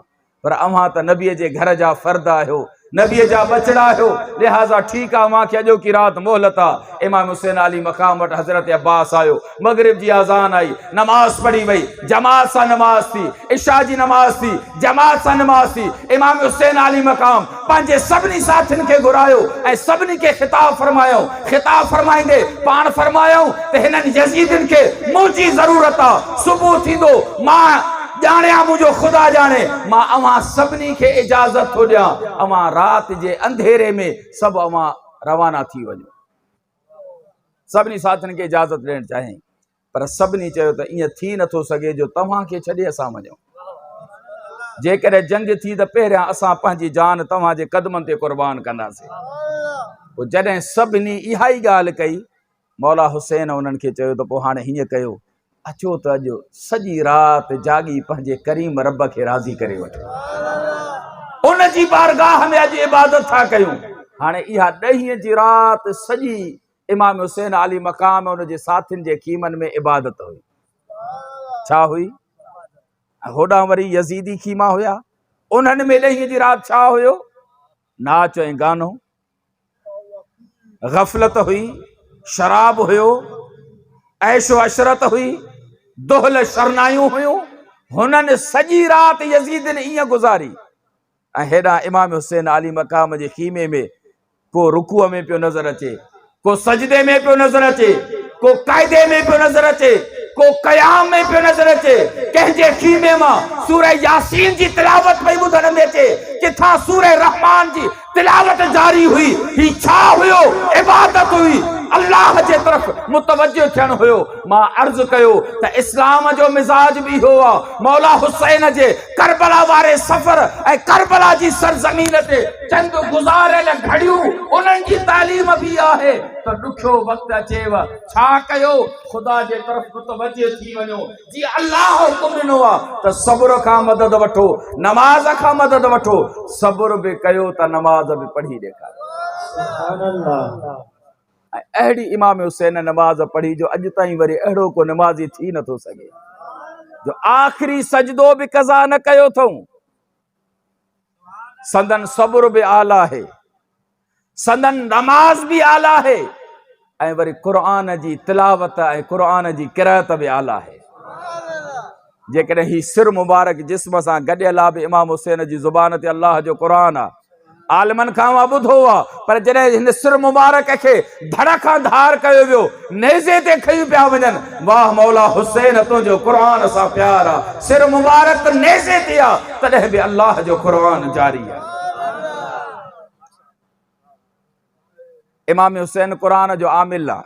पर अव्हां त नबीअ जे घर जा फ़र्द आहियो, नबी जा बचड़ा हो, लिहाजा ठीक है मां के अजो की रात मोहलत आ। इमाम हुसैन अली मकाम वट हजरत अब्बास आयो, मगरिब जी आजान आई, नमाज पढ़ी वई, जमात सा नमाज थी, इशा जी नमाज थी, जमात सा नमाज थी। इमाम हुसैन अली मकाम पंहिंजे सभिनी साथियुनि खे घुरायो ऐं सभिनी खे खिताब फरमायो। खिताब फरमाईंदे पाण फरमायो त हिननि यजीदिन खे मुंहिंजी ज़रूरत आहे, सुबुह थींदो मां जानिया मुझो खुदा जाने, मां अवां सभिनी खे इजाजत थो ॾियां, अवां रात जे अंधेरे में सब अवां रवाना थी वञो। सभिनी साथियुनि खे इजाजत ॾियणु चाहिं, पर सभिनी चयो त ईअं थी नथो सघे जो तव्हांखे छॾे असां वञूं। जेकॾहिं जंग थी त पहिरियां असां पंहिंजी जान तव्हांजे कदमनि ते क़ुर्बान कंदासीं। पोइ जॾहिं सभिनी इहा ई ॻाल्हि कई, मौला हुसैन उन्हनि खे चयो त पोइ हाणे हीअं कयो, अचो त अॼु सॼी राति जागी पंहिंजे करीम रब खे राज़ी करे वठो। उन जी बारगाह में अॼु इबादत था कयूं। हाणे इहा 10 जी राति सॼी इमाम हुसैन अली मकाम उन जे साथियुनि जे ख़ीमनि में इबादत हुई। छा हुई? होॾां वरी यज़ीदी ख़ीमा हुया, उन्हनि में 10 जी राति छा हुयो? नाच ऐं गानो, गफ़लत हुई, शराब हुयो, ऐशो अशरत हुई, दोहल शरनायूं हुयूं। हुननि सॼी राति यज़ीदनि ईअं गुज़ारी। ऐं हेॾां इमाम हुसैन अली मकाम जे ख़ीमे में को रुकूअ में पियो नज़र अचे, को सजदे में पियो नज़र अचे, को क़ाइदे में पियो नज़र अचे, को क़याम में पियो नज़र अचे। कंहिंजे ख़ीमे मां सूरह यासीन जी तिलावत पई ॿुधण में अचे, किथां सूरह रहमान जी तिलावत जारी हुई। ही छा हुयो? इबादत हुई, अल्लाह जे तरफ़ मुतवज्जो थियणु हुयो। मां अर्ज़ कयो त इस्लाम जो मिज़ाज बि हो आहे। मौला हुसैन जे करबला वारे सफ़र ऐं करबला जी सरज़मीन ते चंद गुज़ारियल घड़ियूं उन्हनि जी तालीम बि आहे त ॾुखियो वक़्तु अचेव छा कयो? ख़ुदा जे तरफ़ मुतवज्जो थी वञो। जीअं अल्लाह हुकुम ॾिनो आहे त सब्र खां मदद वठो, नमाज़ खां मदद वठो। सब्र बि कयो त नमाज़ बि पढ़ी ॾेखारियो। सुभान अल्लाह। अहिड़ी इमाम हुसैन नमाज पढ़ी जो अॼु ताईं वरी अहिड़ो को नमाज़ी थी नथो सघे जो आख़िरी सजदो बि क़ज़ा न कयो अथऊं। संदन सब्र बि आला है, संदन नमाज बि आला है, ऐं वरी क़ुरान जी तिलावत ऐं क़ुरान जी क़िराअत बि आला है। जेकॾहिं ही सिर मुबारक जिस्म सां गॾियल आहे बि इमाम हुसैन जी ज़ुबान ते अल्लाह जो क़ुरान आहे। आलमनि खां मां ॿुधो आहे, पर जॾहिं हिन सिर मुबारक खे धड़ खां धार कयो वियो, नेज़े ते खयूं पिया वञनि, वाह मौला हुसैन तुंहिंजो क़ुरान सां प्यार आहे। सिर मुबारक नेज़े ते आहे, तॾहिं बि अल्लाह जो क़ुरान जारी आहे। इमाम हुसैन क़ुरान जो आमिल आहे।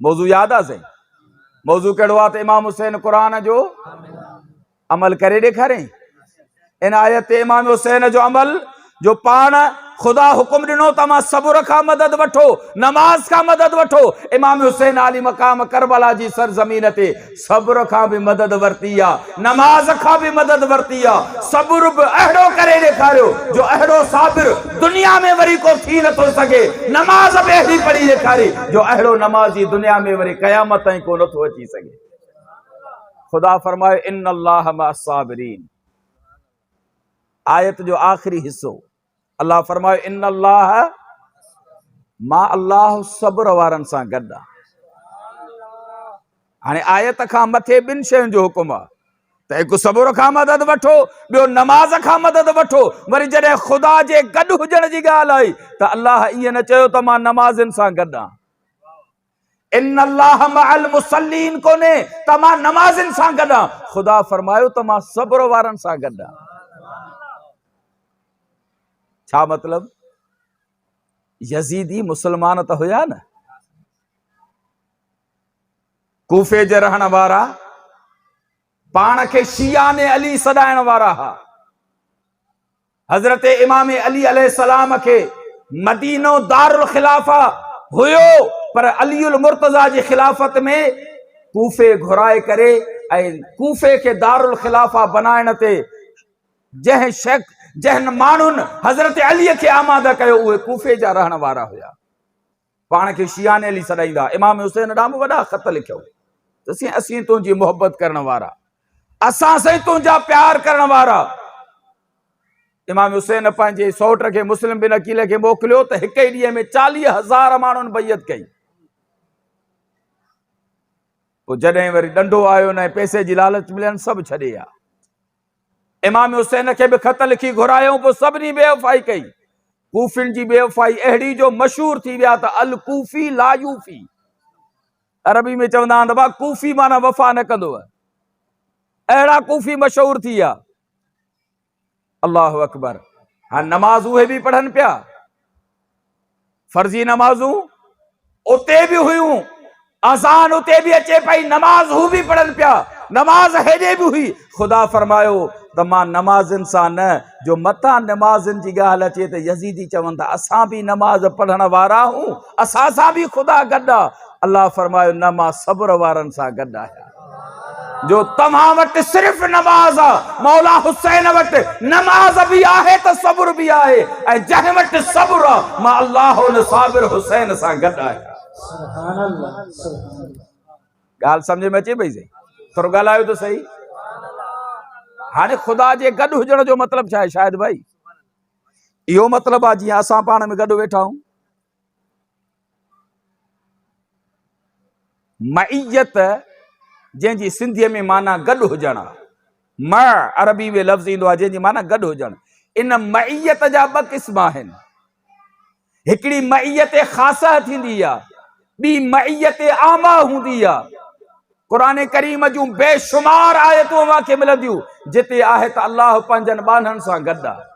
मौज़ू यादि आहे साईं? मौज़ू कहिड़ो आहे? त इमाम हुसैन क़ुरान जो अमल करे ॾेखारे। इन आयत ते इमाम हुसैन जो अमल जो पाण ख़ुदा हुकुम ॾिनो त मां सब्र खां मदद वठो, नमाज खां मदद वठो। इमाम हुसैन अली मकाम करबला जी सरज़मीन ते सब्र खां बि मदद वरिती आहे, नमाज खां बि मदद वरिती आहे। सब्र बि अहिड़ो करे ॾेखारियो जो अहिड़ो साबिर दुनिया में वरी को थी नथो सघे। नमाज बि अहिड़ी पढ़ी ॾेखारी जो अहिड़ो नमाज़ी दुनिया में वरी क़यामत ताईं को नथो अची सघे। ख़ुदा फरमाए इन्नल्लाह मअस्साबिरीन। आयत जो आख़िरी हिस्सो अल्लाह फरमाए इन्नल्लाह, मां अल्लाह सब्र वारनि सां गॾु आहे। हाणे आयत खां मथे 2 शयुनि जो हुकुम आहे त हिकु सब्र खां मदद वठो, ॿियो नमाज खां मदद वठो। वरी जॾहिं ख़ुदा जे गॾु हुजण जी ॻाल्हि आई त अल्लाह ईअं न चयो त मां नमाज़िन सां गॾु आहियां। इन्नल्लाह मअल मुसल्लीन कोन्हे त मां नमाज़िन सां गॾु आहियां। ख़ुदा फरमायो त मां सब्र वारनि सां गॾु आहियां। छा मतलब? यजीदी मुसलमान त हुया न, कूफे जे रहण वारा, पाण खे शिया ने अली सॾाइण वारा हा। हज़रत इमाम अली अलैहिस्सलाम खे मदीनो दारुल खिलाफा हुयो, पर अलीउल मुर्तज़ा जी खिलाफत में कूफे घुराए करे ऐं कूफे खे दारुल खिलाफा बनाइण ते जंहिं माण्हुनि हज़रत अलीअ खे आमादा कयो उहे कूफे जा रहण वारा हुया। पाण खे शिया ने अली सॾाईंदा। इमाम हुसैन ॾांहुं वॾा ख़त लिखियो त असीं तुंहिंजी मोहबत करण वारा, असां सां तुंहिंजा प्यार करण वारा। इमाम हुसैन पंहिंजे सौट खे मुस्लिम बिन अकील खे मोकिलियो त हिक ई ॾींहं में 40,000 माण्हुनि बैयत कई। पोइ जॾहिं वरी ॾंडो आयो न पैसे जी लालच मिलनि सभु छॾे विया। इमाम हुसैन खे बि ख़त लिखी घुरायूं, पोइ सभिनी बेवफ़ाई कई। कूफिन जी बेवफ़ाई अहिड़ी जो मशहूर थी विया त अल कूफी ला यूफी। अरबी में चवंदा आहिनि त कूफी माना वफ़ा न कंदो। अहिड़ा कूफी मशहूर थी विया। अल्लाह अकबर। हाँ, नमाज उहे बि पढ़नि पिया, फर्ज़ी नमाज़ूं उते बि हुयूं, अज़ान उते बि अचे पई, नमाज हू बि पढ़नि पिया, नमाज हेॾे बि हुई। ख़ुदा फरमायो त मां नमाज़नि सां न, जो मथां नमाज़नि जी ॻाल्हि अचे त यज़ीदी चवनि था असां बि नमाज पढ़ण वारा हूं, असां सां बि ख़ुदा गॾु आहे। अल्लाह फरमायो न, मां सब्र वारनि सां गॾु आहियां। जो तव्हां वटि सिर्फ़ नमाज आहे, मौला हुसैन वटि नमाज बि आहे त सब्र बि आहे, ऐं जंहिं वटि सब्र आहे मां अल्लाह उन साबिर हुसैन सां गॾु आहियां। सुभान अल्लाह, सुभान अल्लाह। ॻाल्हि सम्झ में अचे पई? सही थोरो ॻाल्हायो त सही। हाणे ख़ुदा जे गॾु हुजण जो मतिलबु छा आहे? शायदि भाई इहो मतिलबु आहे जीअं असां पाण में गॾु वेठा आहियूं। मईयत जंहिंजी सिंधीअ में माना गॾु हुजण आहे, म अरबी में लफ़्ज़ ईंदो आहे जंहिंजी माना गॾु हुजणु। इन मईयत जा ॿ क़िस्म आहिनि। हिकिड़ी मईयत ख़ासा थींदी आहे, ॿी मईयत आमा हूंदी आहे। क़ुरान करीम जूं बेशुमार आयतूं अव्हांखे मिलंदियूं जिते आहे त अल्लाह पंहिंजनि ॿाननि सां गॾु आहे।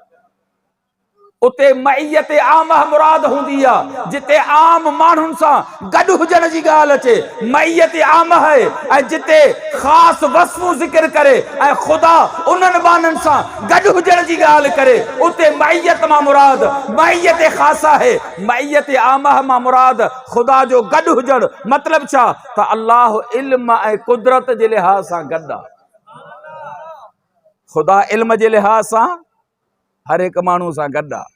उते मईयत आमा मुराद हूंदी आहे जिते आम माण्हुनि सां गॾु हुजण जी ॻाल्हि अचे, मईयत आमा है। ऐं जिते ख़ासि वस्फ़ूं ज़िक्र करे ऐं ख़ुदा उन्हनि ॿाननि सां गॾु हुजण जी ॻाल्हि करे, उते मईयत मां मुराद मईयत ख़ासा है। मईयत आमा मां मुराद ख़ुदा जो गॾु हुजणु। मतिलबु छा? त अल्लाह इल्म ऐं कुदरत जे लिहाज़ सां गॾु आहे। ख़ुदा इल्म जे लिहाज़ सां हर एक माण्हू सां गॾु आहे,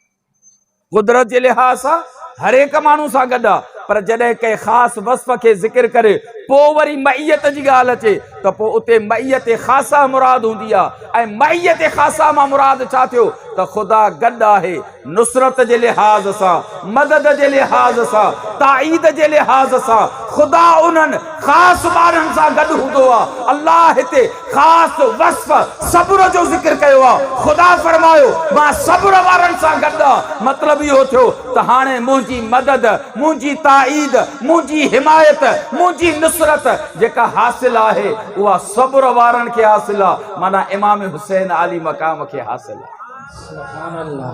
कुदरत जे लिहाज़ सां हर एक माण्हू सां गॾु आहे। पर जॾहिं कंहिं ख़ासि वस्फ़ खे ज़िक्र करे पोइ वरी मईयत जी ॻाल्हि अचे त पोइ उते मईयत ख़ासा मुराद हूंदी आहे। ऐं मईयत ख़ासा मां मुराद छा थियो? त ख़ुदा गॾु आहे नुसरत जे लिहाज़ सां, मदद जे लिहाज़ सां, ताईद जे लिहाज़ सां। ख़ुदा उन्हनि ख़ासि ॿारनि सां गॾु हूंदो आहे। अल्लाह हिते ख़ासि वस्फ़ सब्र जो ज़िक्र कयो आहे। ख़ुदा फरमायो मां सब्र वारनि सां गॾु आहे। मतिलबु इहो थियो त हाणे मुंहिंजी मदद, मुंहिंजी ताईद, मुंहिंजी हिमायत, मुंहिंजी नुसरत जेका हासिल आहे उहा सब्र वारनि खे हासिल आहे। माना इमाम हुसैन आली मक़ाम खे हासिल आहे। सुभान अल्लाह।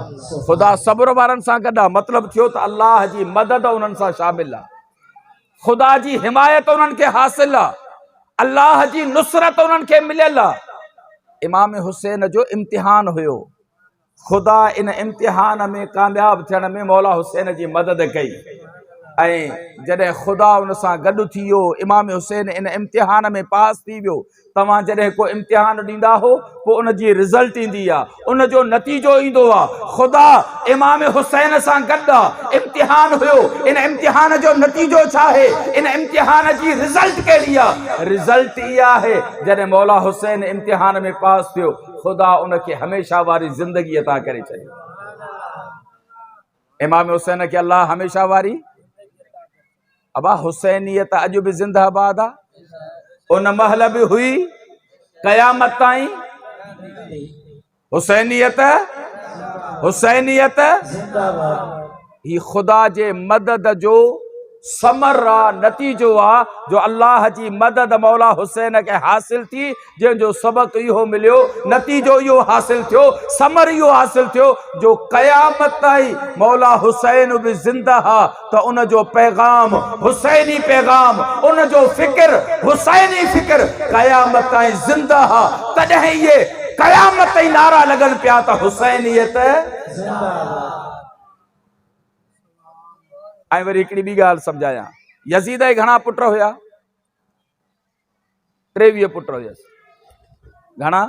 ख़ुदा सब्र वारनि सां गॾु आहे। मतिलबु थियो त अल्लाह जी मदद उन्हनि सां शामिल आहे, ख़ुदा जी हिमायत उन्हनि खे हासिल आहे, अल्लाह जी नुसरत उन्हनि खे मिलियल आहे। इमाम हुसैन जो इम्तिहान हुयो, ख़ुदा इन इम्तिहान में कामयाब थियण में मौला हुसैन जी मदद कई। ऐं जॾहिं ख़ुदा उन सां गॾु थी वियो, इमाम हुसैन इन इम्तिहान में पास थी वियो। तव्हां जॾहिं को इम्तिहान ॾींदा हो पोइ उन जी रिज़ल्ट ईंदी आहे, उन जो नतीजो ईंदो आहे। ख़ुदा इमाम हुसैन सां गॾु आहे। इम्तिहान हुयो, इन इम्तिहान जो नतीजो छा आहे? इन इम्तिहान जी रिज़ल्ट कहिड़ी आहे? रिज़ल्ट इहा आहे जॾहिं मौला हुसैन इम्तिहान में पास थियो, ख़ुदा उनखे हमेशह वारी ज़िंदगी अता करे छॾी। इमाम हुसैन खे अल्लाह हमेशह वारी अबा हुसैनियत अॼु बि ज़िंदाबाद आहे। उन महल बि हुई क़यामत ताईं। हुसैनियत हुसैनियत ही ख़ुदा जे मदद जो समर आहे, नतीजो आहे जो अल्लाह जी मदद मौला हुसैन खे हासिल थी, जंहिंजो सबक़ इहो मिलियो, नतीजो इहो हासिल थियो, समर इहो हासिल थियो जो क़यामत ताईं मौला हुसैन बि ज़िंदा आहे त उन जो पैगाम हुसैनी पैगाम, उन जो फ़िक्र हुसैनी फ़िक्र क़यामत ताईं ज़िंदा आहे। तॾहिं इहे क़यामत ताईं नारा लॻनि पिया त हुसैनियत ज़िंदाबाद। ऐं वरी हिकिड़ी ॿी ॻाल्हि सम्झायां, यज़ीद जे घणा पुट हुया? 23 पुट हुयसि। घणा?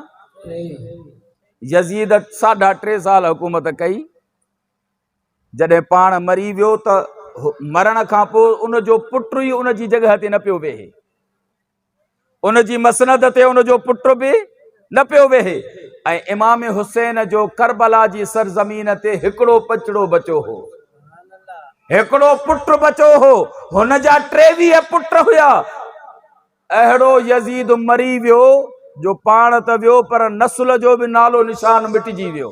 यज़ीद 3.5 साल हुकूमत कई। जॾहिं पाण मरी वियो त मरण खां पोइ उन जो पुट ई उन जी जॻह ते न पियो वेहे, उन जी मसनद ते उन जो पुट बि न पियो वेहे। ऐं इमाम हुसैन जो करबला जी सरज़मीन ते हिकिड़ो पचड़ो बचो हो, हिकिड़ो पुट बचो हो। हुन जा 23 पुट हुया। अहिड़ो यज़ीद मरी वियो जो पाण त वियो पर नस्ल जो बि नालो निशान मिटिजी वियो,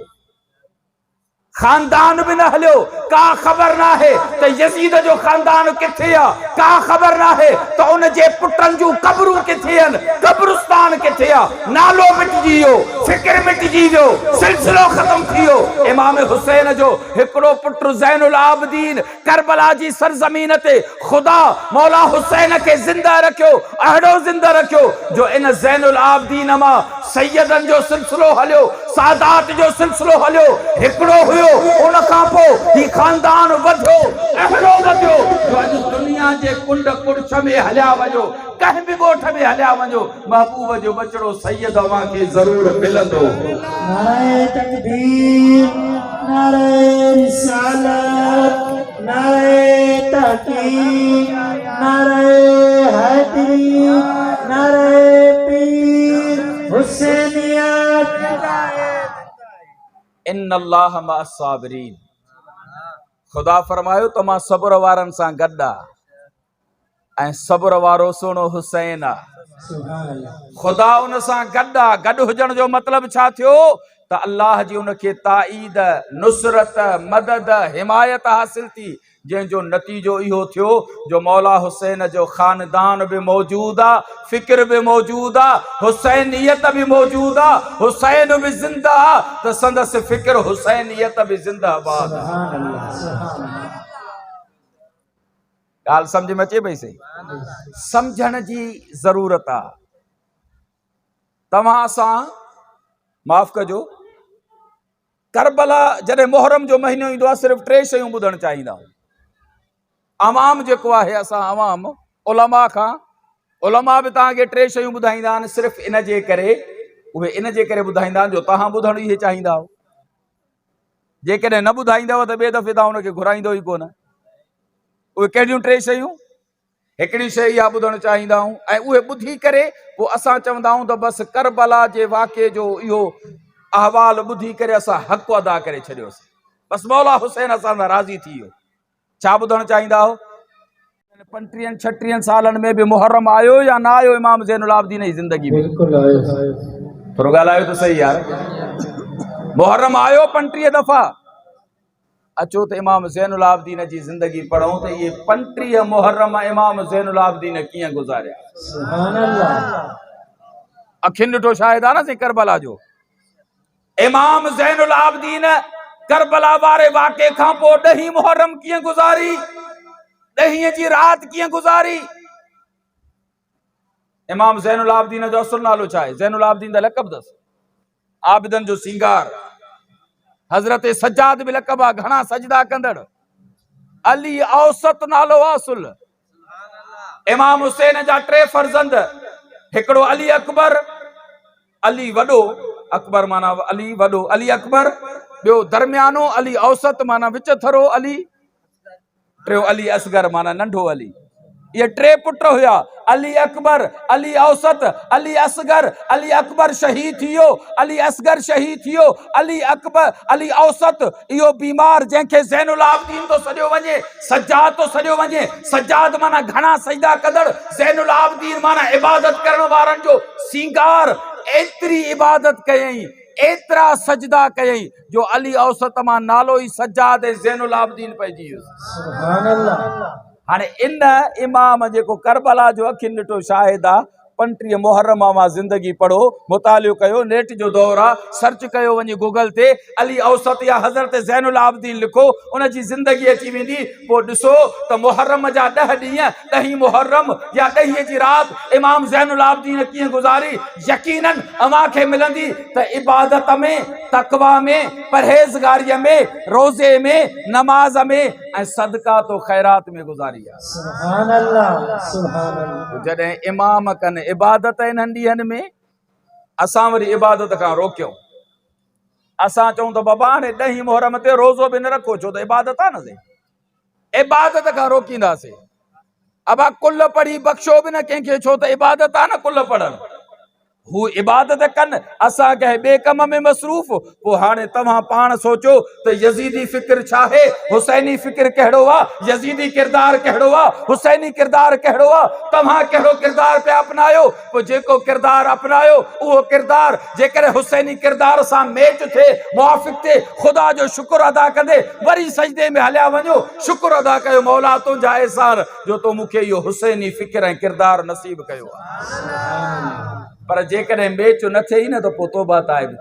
खानदान भी न हलियो। का खबर ना है तो यजीद जो खानदान किथे आ, का खबर ना है तो उन जे पुटन जो कब्रू किथे आन, कब्रिस्तान किथे आ। नालो मिटजी वियो, फिक्र मिटजी वियो, सिलसिलो खत्म थियो। इमाम हुसैन जो हिकड़ो पुट ज़ैनुल आबदीन करबला जी सरजमीन ते खुदा मौला हुसैन के जिंदा रखियो, अहिड़ो जिंदा रखियो जो इन ज़ैनुल आबदीन मां सैयदन जो सिलसिलो हलियो, सादात जो सिलसिलो हलियो। हिकड़ो हुयो, उन खां पोइ ही खानदान वधियो, अहिड़ो वधियो जो अॼु दुनिया जे कुंड कुड़छ में हलिया वञो, कंहिं बि ॻोठ में हलिया वञो, महबूब जो बचड़ो सैयद अवां खे ज़रूर मिलंदो। नारे तकबीर, नारे रिसालत, नारे तहकीक, नारे हैदरी, नारे पीर हुसैनियत। इन्नल्लाह मअस साबिरीन। खुदा फरमायो त मां सब्र वारनि सां गॾु आहियां ऐं सब्र वारो सुहिणो हुसैन आहे। सुभान अल्लाह। खुदा उन सां गॾु आहे। गॾु हुजण जो मतिलबु छा थियो त अल्लाह जी उनखे ताईद, नुसरत, मदद, हिमायत हासिल थी, जंहिंजो नतीजो इहो थियो जो मौला हुसैन जो खानदान भी मौजूद आ, फिक्र भी मौजूद आ, हुसैनियत भी मौजूद आ, हुसैन भी जिंदा आ त संदस फिक्र हुसैनियत भी जिंदाबाद। सुभान अल्लाह, सुभान अल्लाह। ॻाल्हि सम्झ में अचे पई? सही सम्झण जी ज़रूरत आ। तव्हां सां माफ़ कजो, करबला जॾहिं मुहर्रम जो महीनो ईंदो आहे सिर्फ़ 3 शयूं ॿुधणु चाहींदा आहियूं। अवाम जेको आहे, असां अवाम उलमा खां, उलमा बि तव्हांखे 3 शयूं ॿुधाईंदा आहिनि, सिर्फ़ु इन जे करे, उहे इन जे करे ॿुधाईंदा आहिनि जो तव्हां ॿुधणु इहे चाहींदा हो। जेकॾहिं न ॿुधाईंदव त ॿिए दफ़े तव्हां हुनखे घुराईंदो ई कोन। उहे कहिड़ियूं 3 शयूं? हिकिड़ी शइ इहा ॿुधणु चाहींदा आहियूं ऐं उहे ॿुधी करे पोइ असां चवंदा आहियूं त बसि करबला जे वाक़े जो इहो अहवाल ॿुधी करे असां हक़ अदा करे छॾियोसीं, बसि मौला हुसैन असां सां राज़ी थी वियो। छा ॿुधणु चाहींदा हो? 35-36 सालनि में बि मुहर्रम आयो या न आयो इमाम ज़ैनुल आबदीन जी ज़िंदगी में? बिल्कुल आयो। थोरो ॻाल्हायो त सही यार। मुहर्रम आयो 35 दफ़ा। अचो त इमाम ज़ैनुल आबदीन जी ज़िंदगी पढ़ूं त ये 35 मुहर्रम इमाम ज़ैनुल आबदीन कीअं गुज़ारिया। सुभान अल्लाह। अखियुनि ॾिठो शाहिद आहे न से करबला जो। इमाम ज़ैनुल आबदीन करबला वारे वाक़े खां पोइ 10 मुहर्रम कीअं गुज़ारी, 10 जी रात कीअं गुज़ारी। इमाम ज़ैनुल आबदीन जो असुल नालो छा आहे? ज़ैनुल आबदीन द लक़ब अथसि, आबिदन जो सिंगार। हज़रत सज्जाद बि लक़ब आहे, घणा सजदा कंदड़। अली औसत नालो आहे असुल। इमाम हुसैन जा 3 फर्ज़ंद, हिकिड़ो अली अकबर, अली वॾो, अकबर माना अली वॾो, अली अकबर। ॿियो दरमियानो अली औसत माना विच थरो अली, टियों अली असगर माना नंढो अली। ये 3 पुट हुया, अली अकबर, अली औसत, अली असगर। अली अकबर शहीद थियो, अली असगर शहीद थियो, अली अकबर, अली औसत इहो बीमार जंहिंखे ज़ैनुल आबदीन तो सॼो वञे, सज्जाद तो सॼो वञे। सज्जाद माना घणा सजदा कंदड़, ज़ैनुल आबदीन माना इबादत करण वारनि जो सिंगार। एतिरी इबादत कयई, एतिरा सजदा कयई जो अली औसत मां नालो ई सज्जाद ज़ैनुल आबदीन पइजी वियो। सुभान अल्लाह। हाणे इन इमाम जेको करबला जो अखियुनि ॾिठो शाहिद आहे, 35 मुहर्रम मां ज़िंदगी पढ़ो, मुतालियो कयो, नेट जो दौर आहे, सर्च कयो वञी गूगल ते, अली औसत या हज़रत ज़ैनुल आबदीन लिखो, उन जी ज़िंदगी अची वेंदी। पोइ ॾिसो त मुहर्रम जा 10 ॾींहं, 10 मुहर्रम या 10 जी रात इमाम ज़ैनुल आबदीन कीअं गुज़ारी। यकीनन अव्हां खे मिलंदी त इबादत में, तक़वा में, परहेज़गारीअ में, रोज़े में, नमाज में ऐं सदका तो ख़ैरात में गुज़ारी आहे। सुभान अल्लाह, सुभान अल्लाह। जॾहिं इमाम कनि इबादत इन्हनि ॾींहंनि में, असां वरी इबादत खां रोकियूं। असां चऊं त बाबा हाणे 10 मुहर्रम ते रोज़ो बि न रखो, छो त इबादत आहे न। से इबादत खां रोकींदासीं। अबा कुल पढ़ी बख़्शो बि न कंहिंखे, छो त इबादत आहे न कुल पढ़णु। हू इबादत कन असा कहे बे कम में मसरूफ पो हाने तवा पान सोचो तो यजीदी फिक्र छा है हुसैनी फिक्र कहड़ो वा यजीदी किरदार कहड़ो वा हुसैनी किरदार कहड़ो वा तवा कहड़ो किरदार पे अपनायो पो जेको किरदार अपनायो वो किरदार जेकर हुसैनी किरदार सा मैच थे मुआफिक थे खुदा जो शुक्र अदा कंदे वरी सजदे में हलिया वञो शुक्र अदा कयो मौला तुंहिंजा एहसान जो तो मूंखे इहो हुसैनी फिक्र ऐं किरदार नसीब कयो पर जेकॾहिं मैच न थिए न तो पोइ तौबा ताइब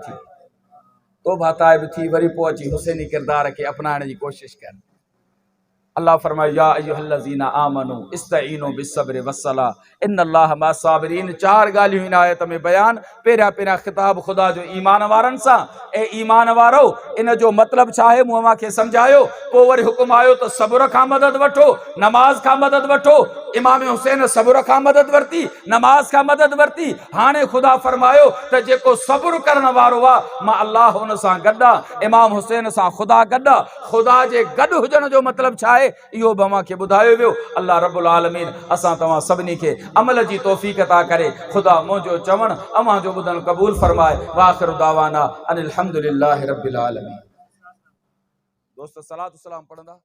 थी वरी पोइ अची हुसैनी किरदार खे अपनाइण जी कोशिश कर अल्लाह फरमाए या अय्युहल्लज़ीना आमनू इस्तईनु बिस्सब्रि वस्सला इन्नल्लाह मअस्साबिरीन। चार ॻाल्हियूं इन आयत में बयान। पहिरियां ख़िताब खुदा जो ईमान वारनि सां ऐं ईमान वारो इन जो मतिलबु छा आहे मूं मांखे सम्झायो। पोइ वरी हुकुम आयो त सब्र खां मदद वठो नमाज खां मदद वठो। इमाम हुसैन सब्र खां मदद वरिती नमाज खां मदद वरिती। हाणे खुदा फरमायो त जेको सब्र करण वारो आहे मां अल्लाह हुन सां गॾु आहे इमाम हुसैन सां खुदा गॾु आहे। खुदा जे गॾु हुजण जो मतिलबु छा आहे इहो बि अव्हां खे ॿुधायो वियो। अल्लाह रब्बुल आलमीन असां तव्हां सभिनी खे अमल जी तौफ़ीक़ अता करे। खुदा मुंहिंजो चवण अव्हां जो ॿुधण क़बूल फरमाए। वाखिर दावाना अनिल हम्दुलिल्लाहि रब्बिल आलमीन। दोस्त सलात सलाम पढ़ंदा।